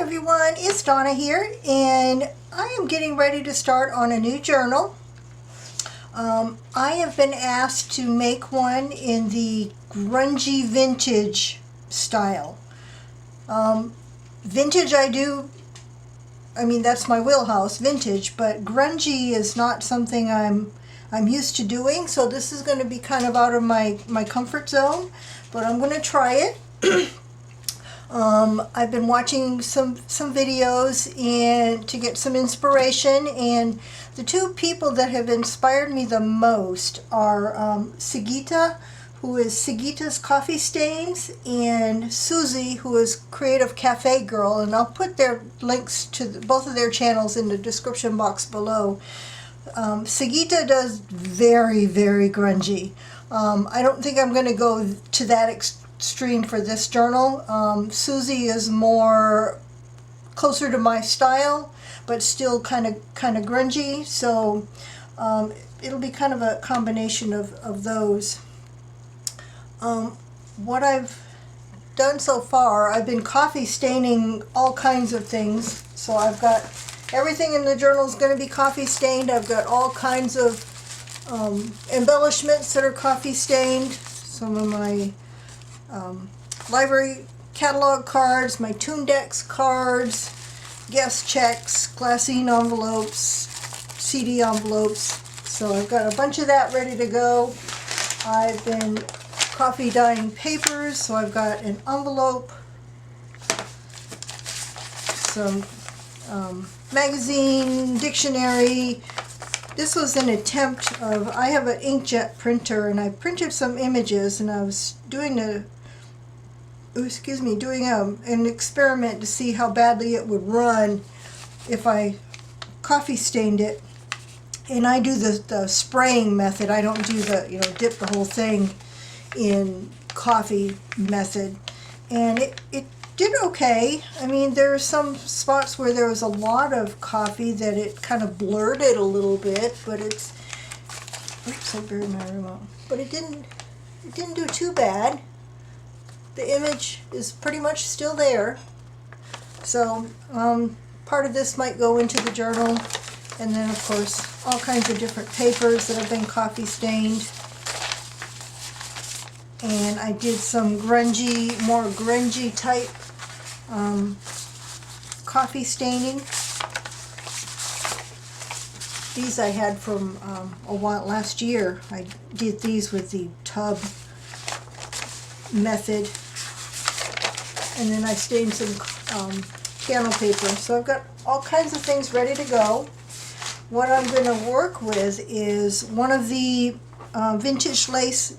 everyone, it's Donna here, and I am getting ready to start on a new journal. I have been asked to make one in the grungy vintage style. Vintage that's my wheelhouse, vintage, but grungy is not something I'm used to doing, so this is going to be kind of out of my comfort zone, but I'm going to try it. I've been watching some videos and to get some inspiration, and the two people that have inspired me the most are Sigita, who is Sigita's Coffee Stains, and Susie, who is Creative Cafe Girl, and I'll put their links to both of their channels in the description box below. Sigita does very, very grungy. I don't think I'm going to go to that extreme for this journal. Susie is more closer to my style, but still kind of grungy, so it'll be kind of a combination of those. What I've done so far, I've been coffee staining all kinds of things, so I've got everything in the journal is going to be coffee stained. I've got all kinds of embellishments that are coffee stained, some of my library catalog cards, my Toondex cards, guest checks, glassine envelopes, CD envelopes. So I've got a bunch of that ready to go. I've been coffee dyeing papers, so I've got an envelope, some magazine, dictionary. This was an attempt of, I have an inkjet printer, and I printed some images, and I was doing an experiment to see how badly it would run if I coffee stained it. And I do the spraying method. I don't do the, dip the whole thing in coffee method. And it did okay. I mean, there are some spots where there was a lot of coffee that it kind of blurred it a little bit, but it's, oops, I buried my remote. But it didn't do too bad. The image is pretty much still there. So part of this might go into the journal, and then of course all kinds of different papers that have been coffee stained. And I did some more grungy type coffee staining. These I had from a while last year. I did these with the tub method, and then I stained some candle paper. So I've got all kinds of things ready to go. What I'm going to work with is one of the vintage lace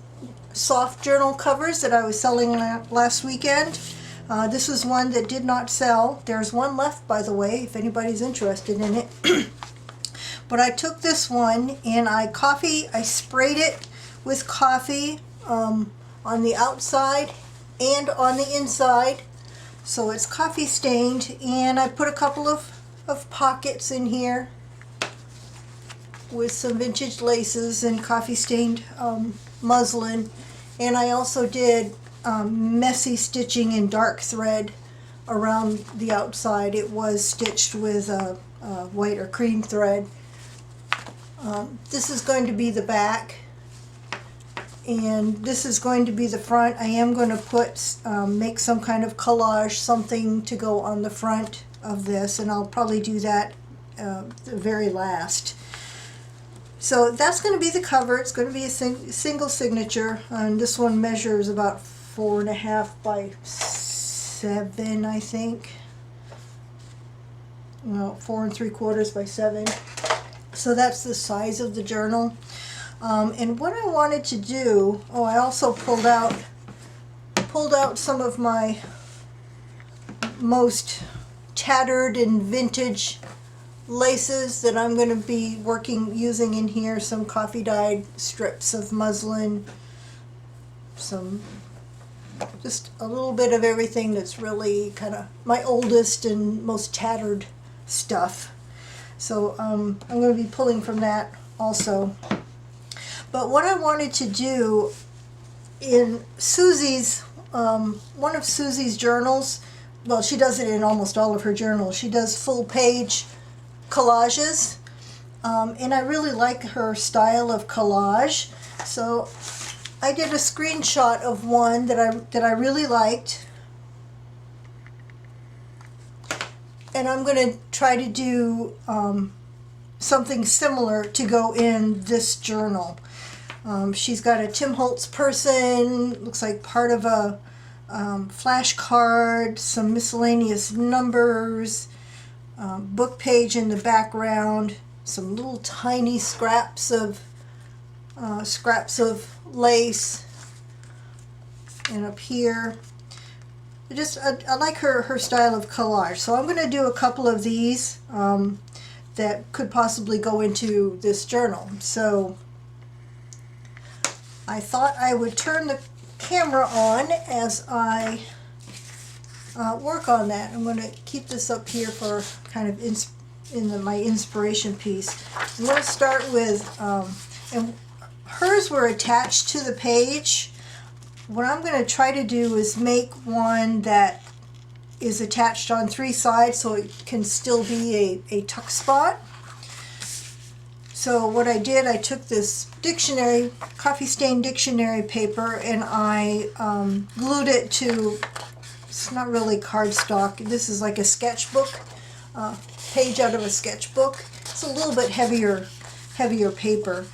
soft journal covers that I was selling last weekend. This was one that did not sell. There's one left, by the way, if anybody's interested in it. But I took this one and I sprayed it with coffee on the outside and on the inside, so it's coffee stained, and I put a couple of pockets in here with some vintage laces and coffee stained muslin, and I also did messy stitching in dark thread around the outside. It was stitched with white or cream thread. This is going to be the back, and this is going to be the front. I am going to make some kind of collage, something to go on the front of this, and I'll probably do that the very last. So that's going to be the cover. It's going to be a single signature, and this one measures about 4.5 by 7, I think. Well, 4 3/4 by 7. So that's the size of the journal. And what I wanted to do, I also pulled out some of my most tattered and vintage laces that I'm going to be using in here. Some coffee dyed strips of muslin, just a little bit of everything that's really kind of my oldest and most tattered stuff. So I'm going to be pulling from that also. But what I wanted to do in Susie's, one of Susie's journals, well, she does it in almost all of her journals. She does full page collages, and I really like her style of collage. So I did a screenshot of one that I really liked, and I'm going to try to do something similar to go in this journal. She's got a Tim Holtz person, looks like part of a flashcard, some miscellaneous numbers, book page in the background, some little tiny scraps of lace, and up here. I like her style of collage. So I'm going to do a couple of these that could possibly go into this journal. So I thought I would turn the camera on as I work on that. I'm going to keep this up here for kind of my inspiration piece. I'm going to start with, and hers were attached to the page. What I'm going to try to do is make one that is attached on 3 sides so it can still be a tuck spot. So what I did, I took this dictionary, coffee stain dictionary paper, and I glued it to, it's not really cardstock, this is like a sketchbook, page out of a sketchbook. It's a little bit heavier paper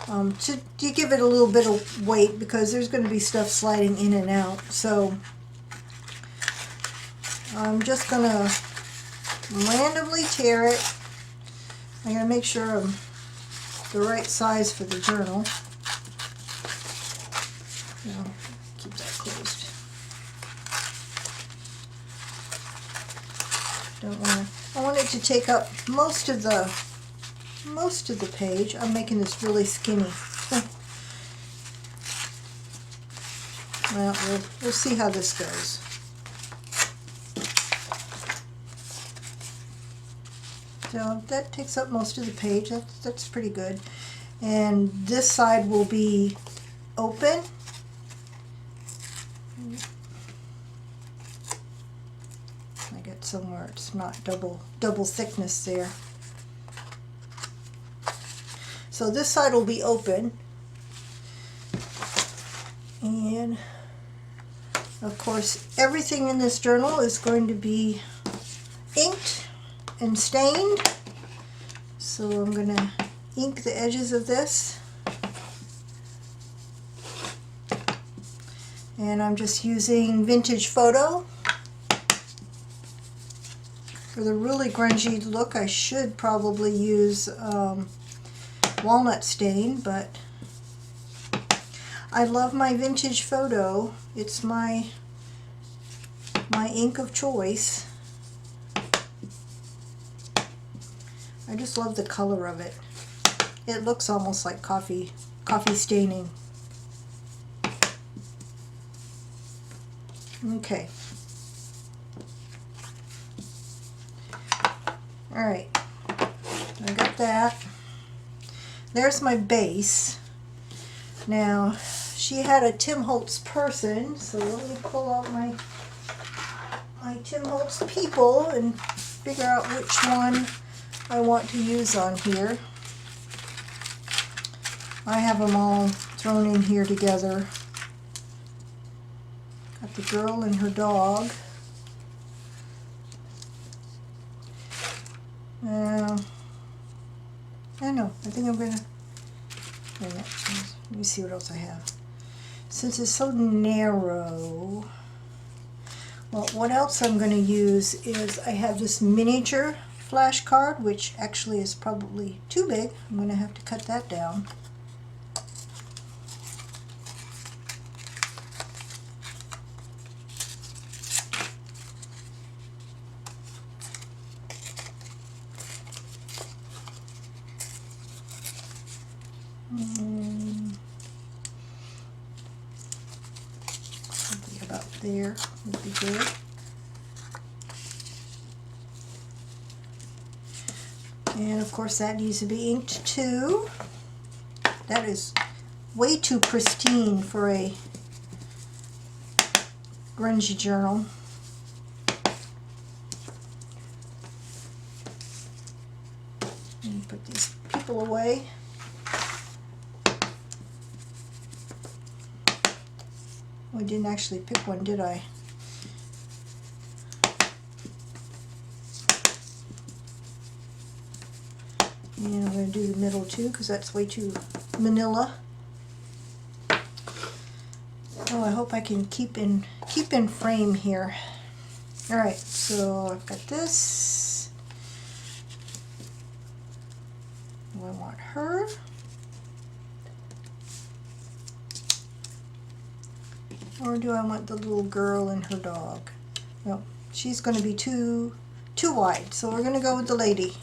to give it a little bit of weight because there's going to be stuff sliding in and out. So I'm just going to randomly tear it. I got to make sure I'm the right size for the journal. No, keep that closed. I want it to take up most of the page. I'm making this really skinny. Well, we'll see how this goes. So that takes up most of the page. That's pretty good. And this side will be open. I get somewhere it's not double thickness there. So this side will be open. And of course everything in this journal is going to be inked and stained. So I'm going to ink the edges of this. And I'm just using Vintage Photo. For the really grungy look, I should probably use walnut stain, but I love my Vintage Photo. It's my ink of choice. I just love the color of it. It looks almost like coffee staining. Okay. All right. I got that. There's my base. Now, she had a Tim Holtz person, so let me pull out my Tim Holtz people and figure out which one I want to use on here. I have them all thrown in here together. Got the girl and her dog. I don't know. I think I'm gonna. Wait a minute. Let me see what else I have. Since it's so narrow. Well, what else I'm going to use is I have this miniature flashcard, which actually is probably too big. I'm going to have to cut that down. Something about there would be good. And of course that needs to be inked too. That is way too pristine for a grungy journal. Put these people away. Oh, I didn't actually pick one, did I? And I'm going to do the middle too because that's way too manila. Oh, I hope I can keep in frame here. All right, so I've got this. I want her. Or do I want the little girl and her dog? No, she's going to be too wide, so we're going to go with the lady.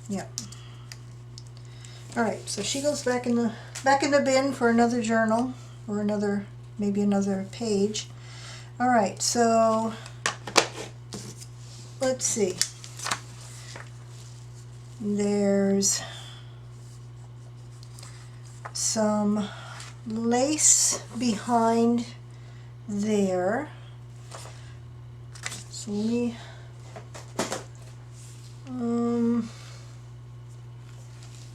Yep. All right, so she goes back in the bin for another journal or maybe another page. All right, so let's see. There's some lace behind there. So let me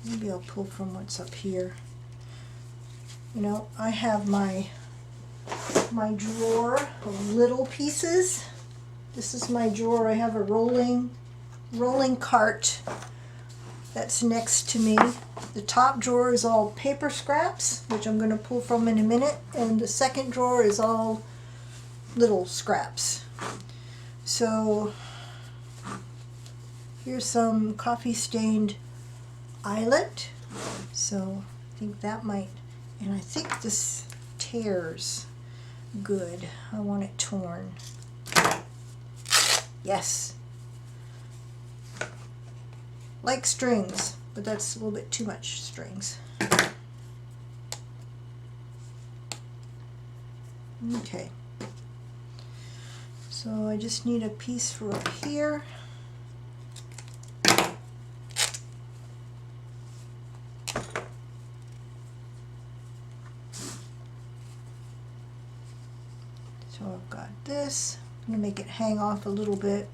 maybe I'll pull from what's up here. You know, I have my drawer of little pieces. This is my drawer. I have a rolling cart that's next to me. The top drawer is all paper scraps, which I'm going to pull from in a minute, and the second drawer is all little scraps. So here's some coffee stained eyelet. So I think that might, and I think this tears good. I want it torn. Yes. Like strings, but that's a little bit too much strings. Okay. So I just need a piece for up here. So I've got this. I'm going to make it hang off a little bit.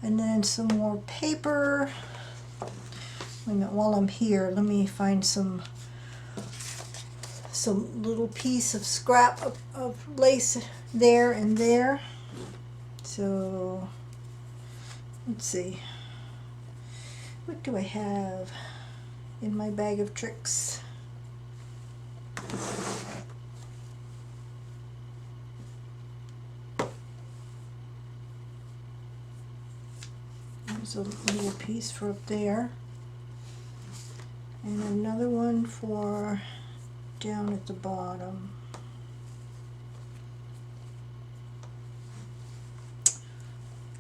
And then some more paper. Wait a minute, while I'm here, let me find some little piece of scrap of lace there and there. So let's see. What do I have in my bag of tricks? There's a little piece for up there. And another one for down at the bottom.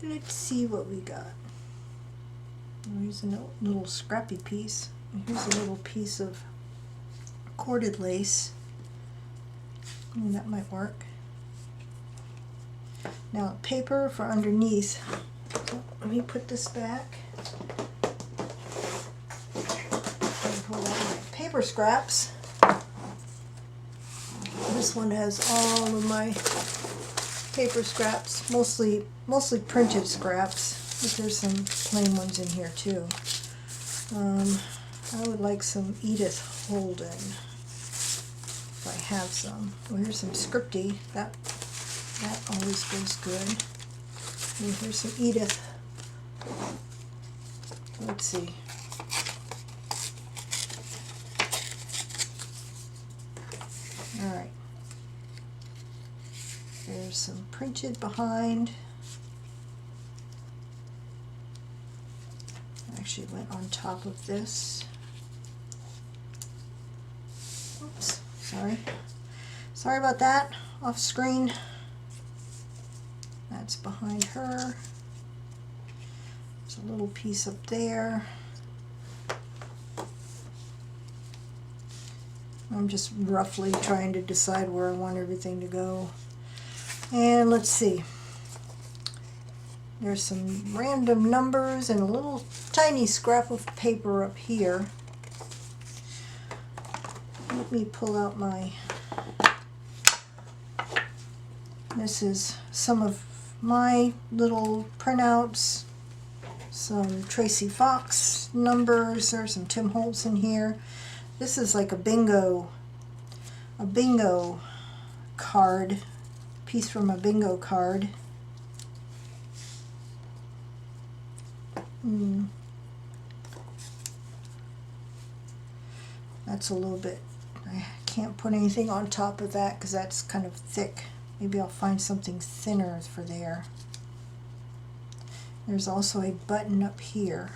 Let's see what we got. Here's a little scrappy piece. And here's a little piece of corded lace. And that might work. Now paper for underneath. So let me put this back. Pull out my paper scraps. This one has all of my paper scraps, mostly printed scraps, but there's some plain ones in here too. I would like some Edith Holden, if I have some. Well, here's some Scripty. That always goes good. And here's some Edith. Let's see. All right. There's some printed behind. Actually went on top of this. Oops, sorry. Sorry about that. Off screen. That's behind her. There's a little piece up there. I'm just roughly trying to decide where I want everything to go. And let's see. There's some random numbers and a little tiny scrap of paper up here. Let me pull out my This is some of my little printouts, some Tracy Fox numbers, there's some Tim Holtz in here. This is like a bingo card, piece from a bingo card. That's a little bit, I can't put anything on top of that because that's kind of thick. Maybe I'll find something thinner for there. There's also a button up here.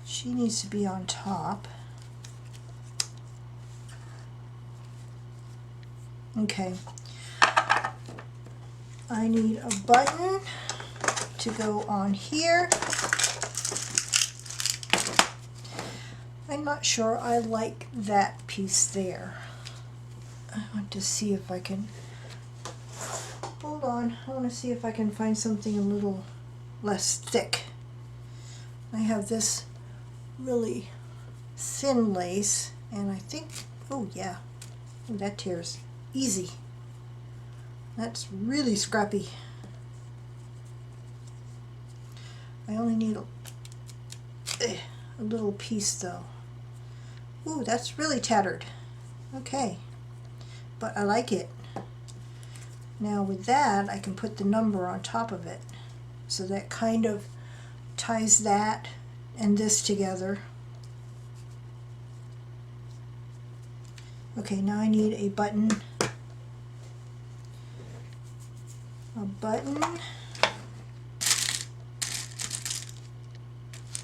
She needs to be on top. Okay. I need a button to go on here. I'm not sure I like that piece there. I want to see if I can, hold on, I want to see if I can find something a little less thick. I have this really thin lace, and I think, oh yeah, oh, that tears easy. That's really scrappy. I only need a little piece though. Ooh, that's really tattered. Okay, but I like it. Now with that, I can put the number on top of it. So that kind of ties that and this together. Okay, now I need a button. A button.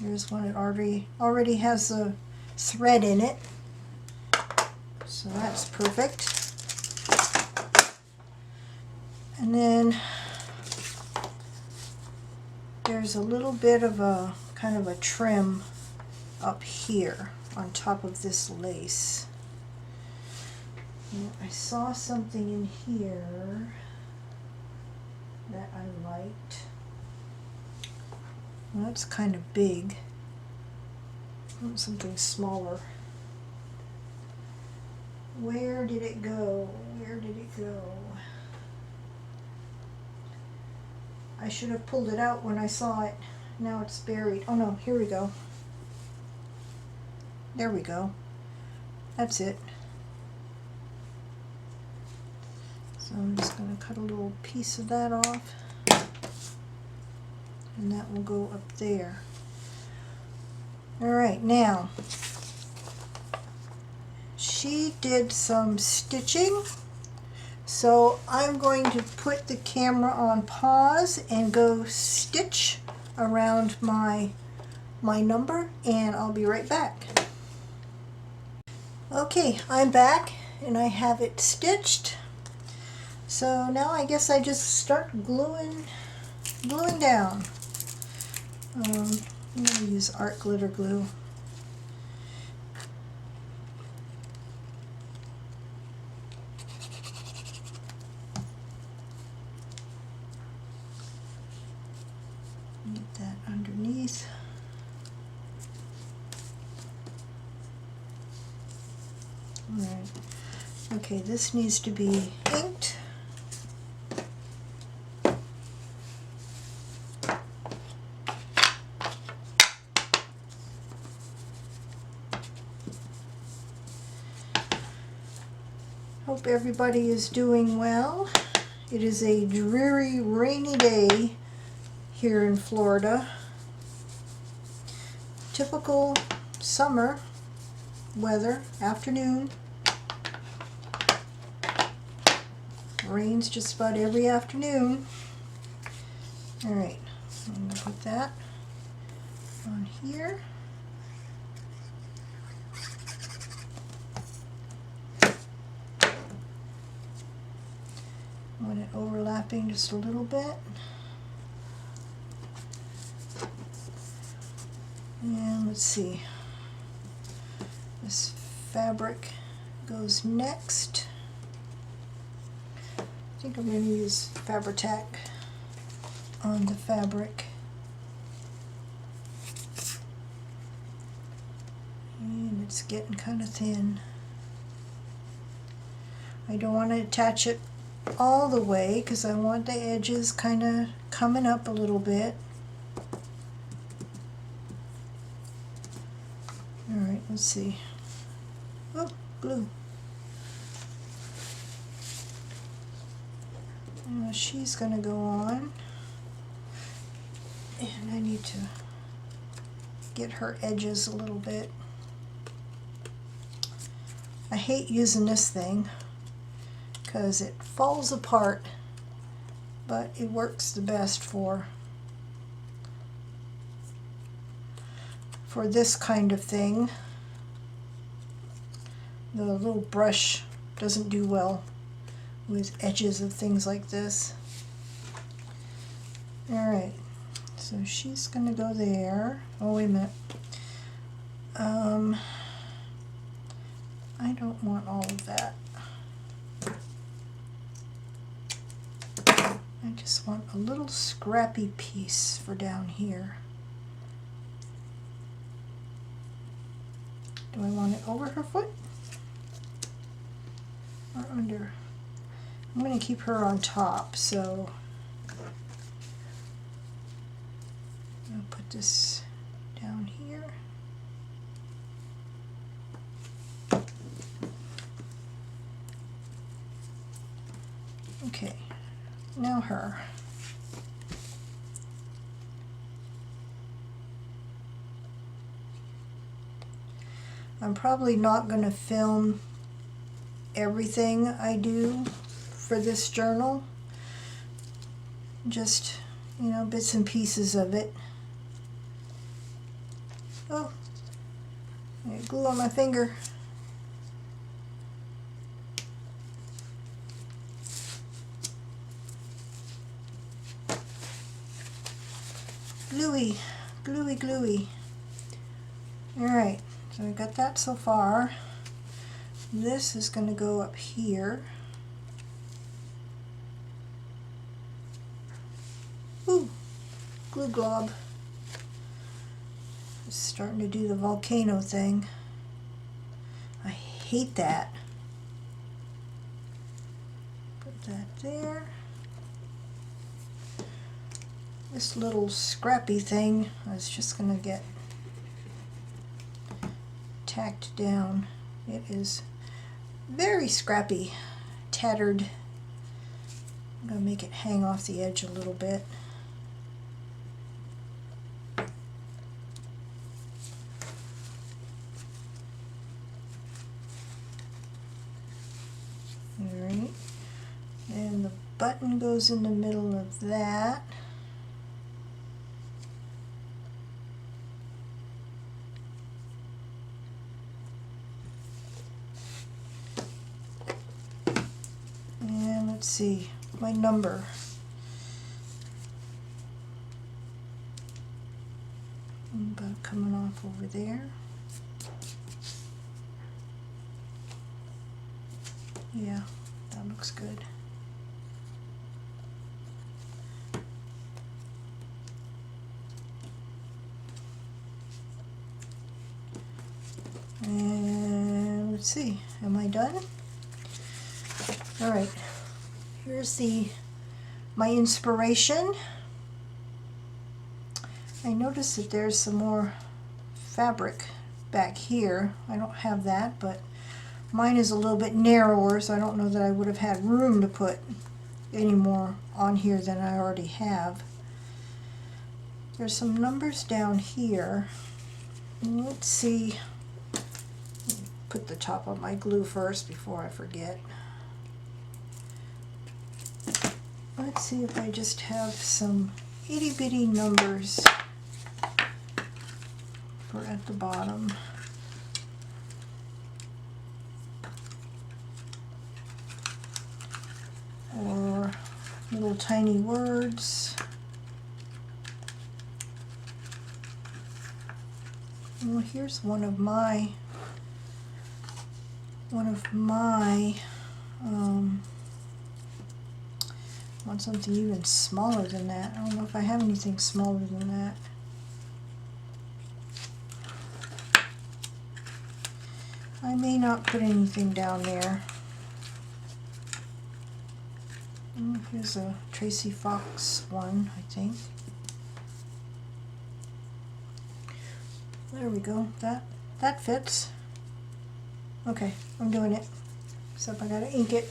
Here's one that already has a thread in it. So that's perfect. And then there's a little bit of a kind of a trim up here on top of this lace. And I saw something in here that I liked. Well, that's kind of big. I want something smaller. Where did it go? Where did it go? I should have pulled it out when I saw it. Now it's buried. Oh no, here we go. There we go. That's it. So I'm just going to cut a little piece of that off. And that will go up there. Alright, now she did some stitching, so I'm going to put the camera on pause and go stitch around my number, and I'll be right back. Okay, I'm back and I have it stitched. So now I guess I just start gluing down. I'm going to use art glitter glue. Get that underneath. Alright. Okay, this needs to be inked. Hope everybody is doing well. It is a dreary, rainy day here in Florida. Typical summer weather, afternoon. Rains just about every afternoon. Alright, I'm going to put that on here. I want it overlapping just a little bit. And let's see, this fabric goes next. I think I'm going to use Fabri-Tac on the fabric. And it's getting kind of thin. I don't want to attach it all the way because I want the edges kind of coming up a little bit. Alright, let's see. Oh, glue. Now she's going to go on. And I need to get her edges a little bit. I hate using this thing because it falls apart, but it works the best for this kind of thing. The little brush doesn't do well with edges of things like this. Alright, so she's going to go there. Oh, wait a minute. I don't want all of that. I just want a little scrappy piece for down here. Do I want it over her foot or under? I'm going to keep her on top, so I'll put this down here. Okay, now her. I'm probably not going to film everything I do for this journal, just, you know, bits and pieces of it. Oh, I got glue on my finger. Gluey, gluey, gluey. Alright, so I got that so far. This is going to go up here. Ooh, glue glob. It's starting to do the volcano thing. I hate that. Put that there. This little scrappy thing is just going to get tacked down. It is very scrappy, tattered. I'm going to make it hang off the edge a little bit. Alright, and the button goes in the middle of that. Let's see, my number. About coming off over there. Yeah, that looks good. And let's see, am I done? All right. Here's my inspiration. I noticed that there's some more fabric back here. I don't have that, but mine is a little bit narrower, so I don't know that I would have had room to put any more on here than I already have. There's some numbers down here. Let's see. Put the top of my glue first before I forget. Let's see if I just have some itty bitty numbers for at the bottom. Or little tiny words. Well, here's one of my I want something even smaller than that. I don't know if I have anything smaller than that. I may not put anything down there. Here's a Tracy Fox one, I think. There we go. That fits. Okay, I'm doing it. Except I gotta ink it.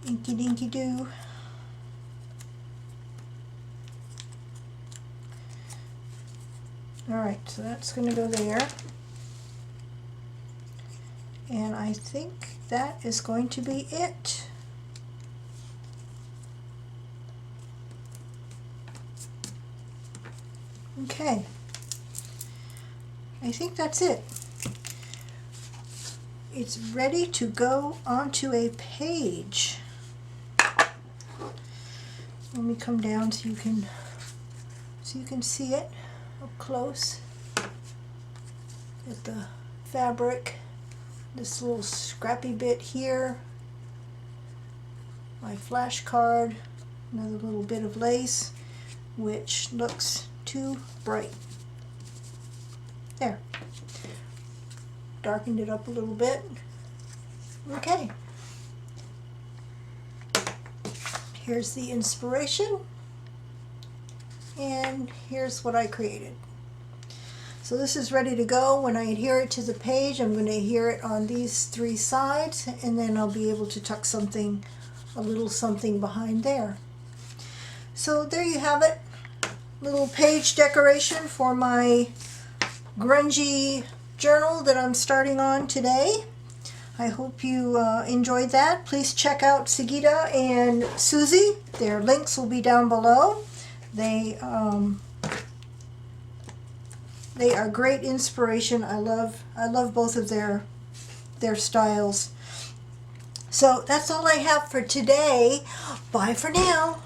Inky dinky doo. Alright, so that's gonna go there. And I think that is going to be it. Okay, I think that's it. It's ready to go onto a page. Let me come down so you can see it up close. Get the fabric, this little scrappy bit here, my flashcard, another little bit of lace, which looks too bright. There. Darkened it up a little bit. Okay. Here's the inspiration. And here's what I created. So this is ready to go. When I adhere it to the page, I'm going to adhere it on these three sides, and then I'll be able to tuck something, a little something behind there. So there you have it. Little page decoration for my grungy journal that I'm starting on today. I hope you enjoyed that. Please check out Sagita and Susie. Their links will be down below. They are great inspiration. I love both of their styles. So that's all I have for today. Bye for now.